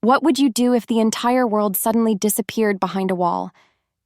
What would you do if the entire world suddenly disappeared behind a wall?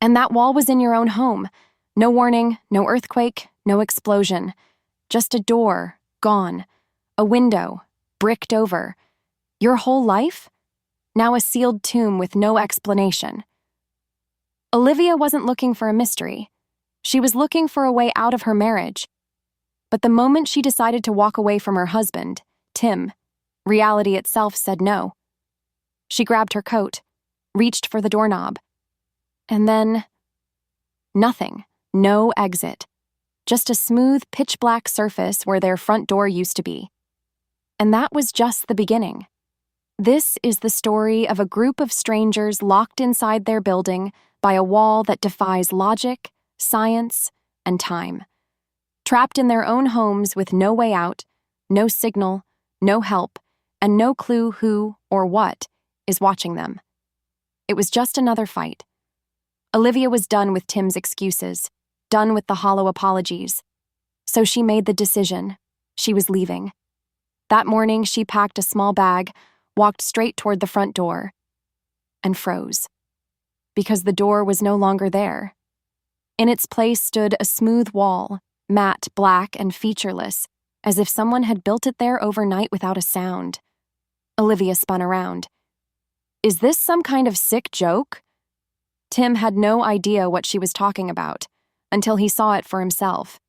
And that wall was in your own home. No warning, no earthquake, no explosion. Just a door, gone. A window, bricked over. Your whole life? Now a sealed tomb with no explanation. Olivia wasn't looking for a mystery. She was looking for a way out of her marriage. But the moment she decided to walk away from her husband, Tim, reality itself said no. She grabbed her coat, reached for the doorknob. And then, nothing. No exit. Just a smooth, pitch-black surface where their front door used to be. And that was just the beginning. This is the story of a group of strangers locked inside their building by a wall that defies logic, science, and time. Trapped in their own homes with no way out, no signal, no help, and no clue who or what is watching them. It was just another fight. Olivia was done with Tim's excuses, done with the hollow apologies. So she made the decision. She was leaving. That morning, she packed a small bag, walked straight toward the front door, and froze. Because the door was no longer there. In its place stood a smooth wall, matte, black, and featureless, as if someone had built it there overnight without a sound. Olivia spun around. Is this some kind of sick joke? Tim had no idea what she was talking about, until he saw it for himself.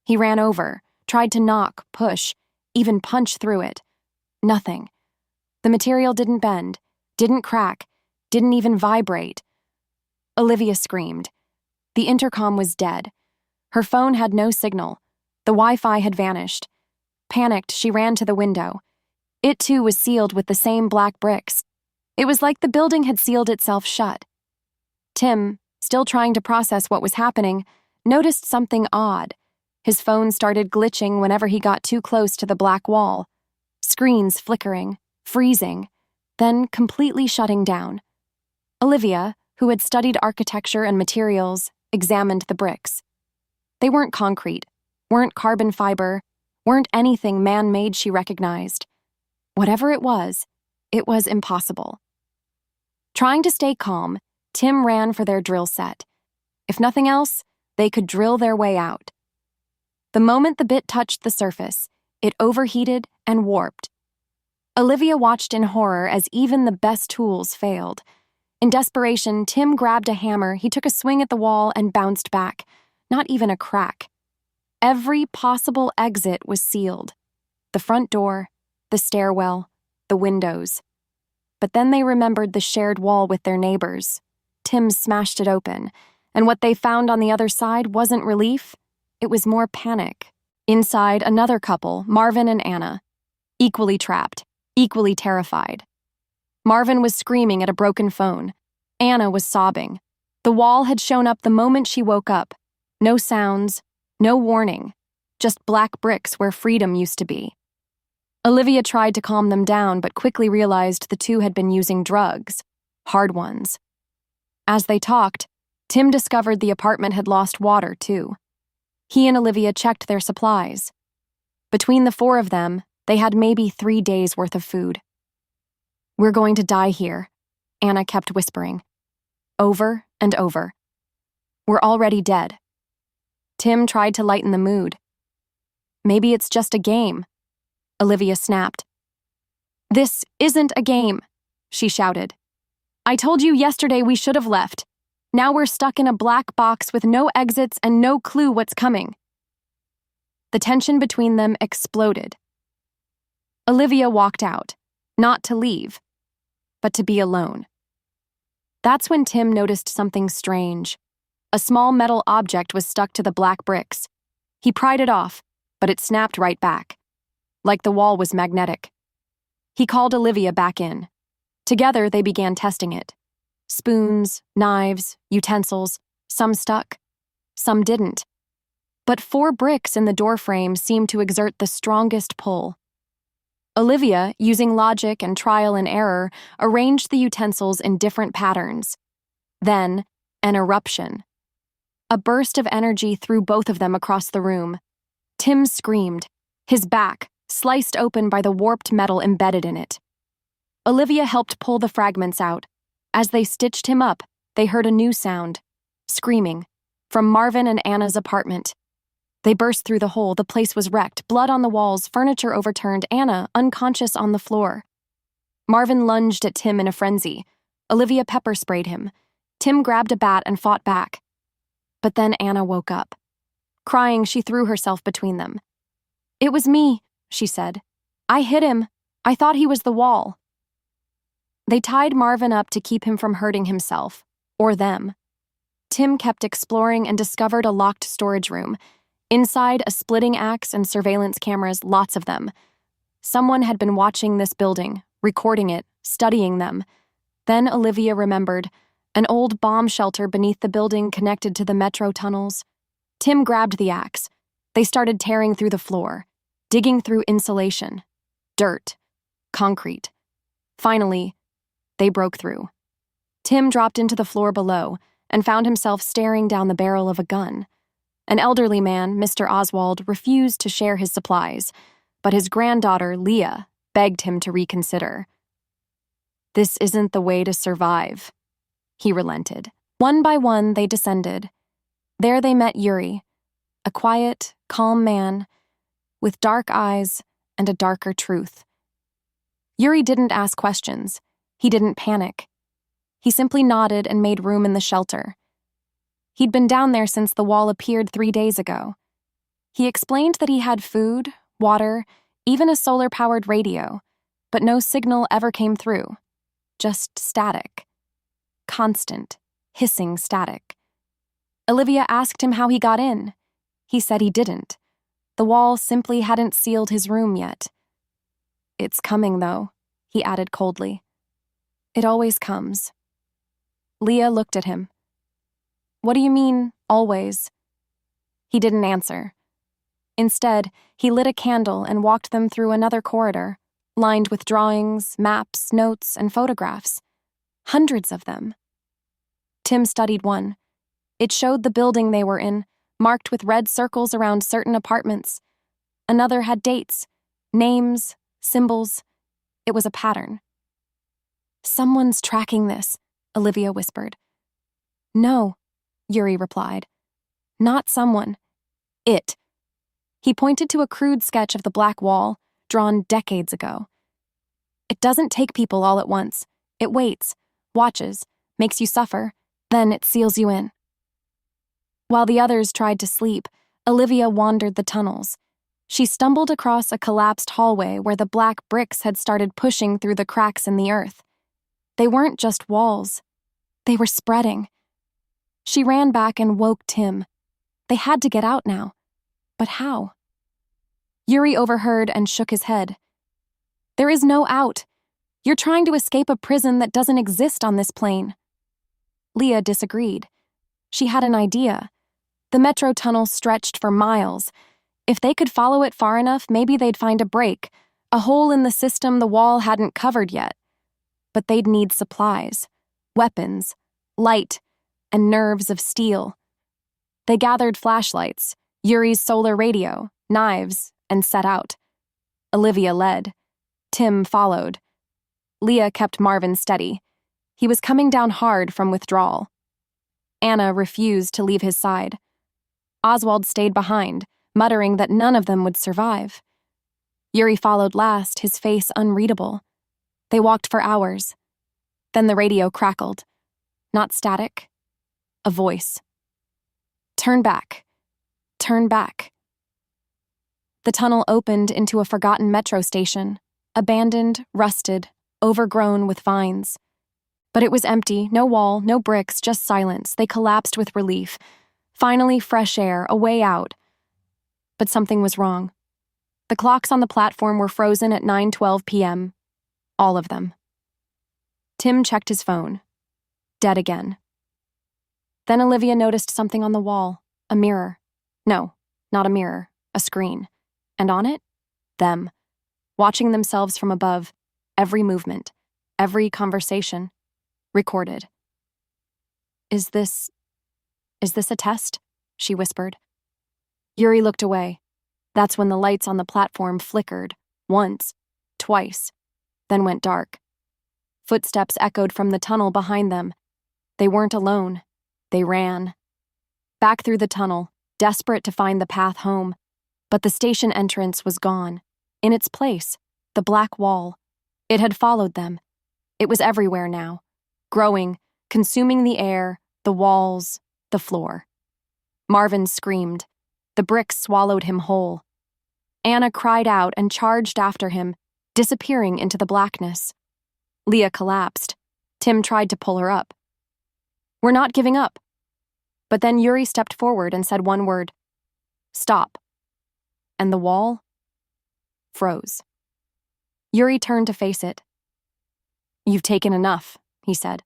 He ran over, tried to knock, push, even punch through it. Nothing. The material didn't bend, didn't crack, didn't even vibrate. Olivia screamed. The intercom was dead. Her phone had no signal. The Wi-Fi had vanished. Panicked, she ran to the window. It too was sealed with the same black bricks. It was like the building had sealed itself shut. Tim, still trying to process what was happening, noticed something odd. His phone started glitching whenever he got too close to the black wall. Screens flickering, freezing, then completely shutting down. Olivia, who had studied architecture and materials, examined the bricks. They weren't concrete, weren't carbon fiber, weren't anything man-made she recognized. Whatever it was impossible. Trying to stay calm, Tim ran for their drill set. If nothing else, they could drill their way out. The moment the bit touched the surface, it overheated and warped. Olivia watched in horror as even the best tools failed. In desperation, Tim grabbed a hammer, he took a swing at the wall and bounced back. Not even a crack. Every possible exit was sealed. The front door, the stairwell, the windows. But then they remembered the shared wall with their neighbors. Tim smashed it open, and what they found on the other side wasn't relief, it was more panic. Inside, another couple, Marvin and Anna, equally trapped, equally terrified. Marvin was screaming at a broken phone. Anna was sobbing. The wall had shown up the moment she woke up. No sounds, no warning, just black bricks where freedom used to be. Olivia tried to calm them down, but quickly realized the two had been using drugs, hard ones. As they talked, Tim discovered the apartment had lost water, too. He and Olivia checked their supplies. Between the four of them, they had maybe 3 days' worth of food. We're going to die here, Anna kept whispering. Over and over. We're already dead. Tim tried to lighten the mood. Maybe it's just a game, Olivia snapped. This isn't a game, she shouted. I told you yesterday we should have left. Now we're stuck in a black box with no exits and no clue what's coming. The tension between them exploded. Olivia walked out, not to leave, but to be alone. That's when Tim noticed something strange. A small metal object was stuck to the black bricks. He pried it off, but it snapped right back, like the wall was magnetic. He called Olivia back in. Together, they began testing it. Spoons, knives, utensils, some stuck, some didn't. But 4 bricks in the doorframe seemed to exert the strongest pull. Olivia, using logic and trial and error, arranged the utensils in different patterns. Then, an eruption. A burst of energy threw both of them across the room. Tim screamed, his back sliced open by the warped metal embedded in it. Olivia helped pull the fragments out. As they stitched him up, they heard a new sound, screaming, from Marvin and Anna's apartment. They burst through the hole. The place was wrecked, blood on the walls, furniture overturned, Anna unconscious on the floor. Marvin lunged at Tim in a frenzy. Olivia pepper-sprayed him. Tim grabbed a bat and fought back. But then Anna woke up. Crying, she threw herself between them. "It was me," she said. "I hit him. I thought he was the wall." They tied Marvin up to keep him from hurting himself, or them. Tim kept exploring and discovered a locked storage room. Inside, a splitting axe and surveillance cameras, lots of them. Someone had been watching this building, recording it, studying them. Then Olivia remembered, an old bomb shelter beneath the building connected to the metro tunnels. Tim grabbed the axe. They started tearing through the floor, digging through insulation, dirt, concrete. Finally, they broke through. Tim dropped into the floor below and found himself staring down the barrel of a gun. An elderly man, Mr. Oswald, refused to share his supplies, but his granddaughter, Leah, begged him to reconsider. "This isn't the way to survive," he relented. One by one, they descended. There they met Yuri, a quiet, calm man with dark eyes and a darker truth. Yuri didn't ask questions. He didn't panic. He simply nodded and made room in the shelter. He'd been down there since the wall appeared 3 days ago. He explained that he had food, water, even a solar-powered radio, but no signal ever came through. Just static. Constant, hissing static. Olivia asked him how he got in. He said he didn't. The wall simply hadn't sealed his room yet. "It's coming, though," he added coldly. "It always comes." Leah looked at him. "What do you mean, always?" He didn't answer. Instead, he lit a candle and walked them through another corridor, lined with drawings, maps, notes, and photographs. Hundreds of them. Tim studied one. It showed the building they were in, marked with red circles around certain apartments. Another had dates, names, symbols. It was a pattern. "Someone's tracking this," Olivia whispered. "No," Yuri replied. "Not someone. It." He pointed to a crude sketch of the black wall, drawn decades ago. "It doesn't take people all at once. It waits, watches, makes you suffer, then it seals you in." While the others tried to sleep, Olivia wandered the tunnels. She stumbled across a collapsed hallway where the black bricks had started pushing through the cracks in the earth. They weren't just walls. They were spreading. She ran back and woke Tim. They had to get out now. But how? Yuri overheard and shook his head. "There is no out. You're trying to escape a prison that doesn't exist on this plane." Leah disagreed. She had an idea. The metro tunnel stretched for miles. If they could follow it far enough, maybe they'd find a break, a hole in the system the wall hadn't covered yet. But they'd need supplies, weapons, light, and nerves of steel. They gathered flashlights, Yuri's solar radio, knives, and set out. Olivia led. Tim followed. Leah kept Marvin steady. He was coming down hard from withdrawal. Anna refused to leave his side. Oswald stayed behind, muttering that none of them would survive. Yuri followed last, his face unreadable. They walked for hours. Then the radio crackled. Not static. A voice. "Turn back. Turn back." The tunnel opened into a forgotten metro station, abandoned, rusted, overgrown with vines. But it was empty, no wall, no bricks, just silence. They collapsed with relief. Finally, fresh air, a way out. But something was wrong. The clocks on the platform were frozen at 9:12 p.m. All of them. Tim checked his phone. Dead again. Then Olivia noticed something on the wall. A mirror. No, not a mirror. A screen. And on it, them. Watching themselves from above. Every movement. Every conversation. Recorded. Is this a test?" she whispered. Yuri looked away. That's when the lights on the platform flickered, once, twice, then went dark. Footsteps echoed from the tunnel behind them. They weren't alone. They ran. Back through the tunnel, desperate to find the path home. But the station entrance was gone. In its place, the black wall. It had followed them. It was everywhere now, growing, consuming the air, the walls, the floor. Marvin screamed. The bricks swallowed him whole. Anna cried out and charged after him, disappearing into the blackness. Leah collapsed. Tim tried to pull her up. "We're not giving up." But then Yuri stepped forward and said one word. "Stop." And the wall froze. Yuri turned to face it. "You've taken enough," he said.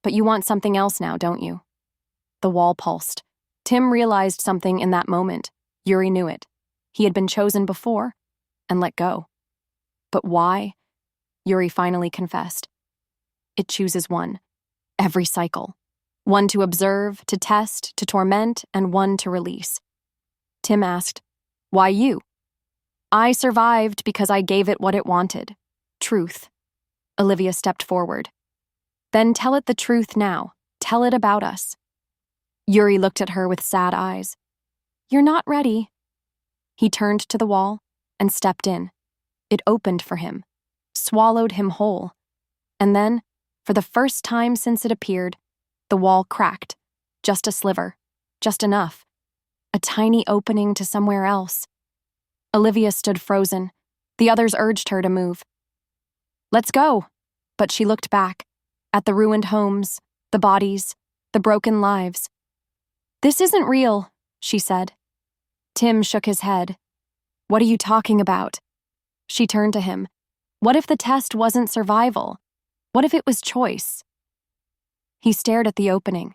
"But you want something else now, don't you?" The wall pulsed. Tim realized something in that moment. Yuri knew it. He had been chosen before and let go. But why? Yuri finally confessed. It chooses one. Every cycle. One to observe, to test, to torment, and one to release. Tim asked, "Why you?" "I survived because I gave it what it wanted. Truth." Olivia stepped forward. "Then tell it the truth now. Tell it about us." Yuri looked at her with sad eyes. "You're not ready." He turned to the wall and stepped in. It opened for him, swallowed him whole. And then, for the first time since it appeared, the wall cracked. Just a sliver. Just enough. A tiny opening to somewhere else. Olivia stood frozen. The others urged her to move. "Let's go." But she looked back, at the ruined homes, the bodies, the broken lives. "This isn't real," she said. Tim shook his head. "What are you talking about?" She turned to him. "What if the test wasn't survival? What if it was choice?" He stared at the opening.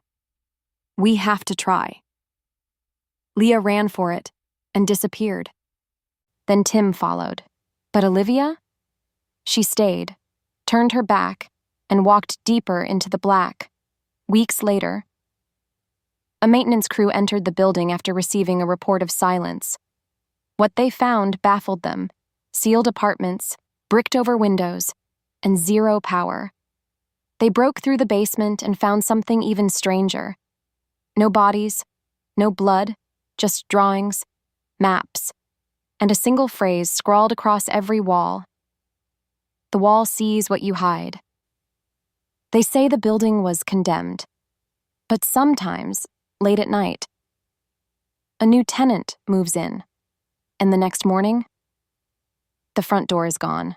"We have to try." Leah ran for it and disappeared. Then Tim followed. But Olivia? She stayed, turned her back, and walked deeper into the black. Weeks later, a maintenance crew entered the building after receiving a report of silence. What they found baffled them. Sealed apartments, bricked-over windows, and zero power. They broke through the basement and found something even stranger. No bodies, no blood, just drawings, maps, and a single phrase scrawled across every wall. "The wall sees what you hide." They say the building was condemned. But sometimes, late at night, a new tenant moves in, and the next morning, the front door is gone.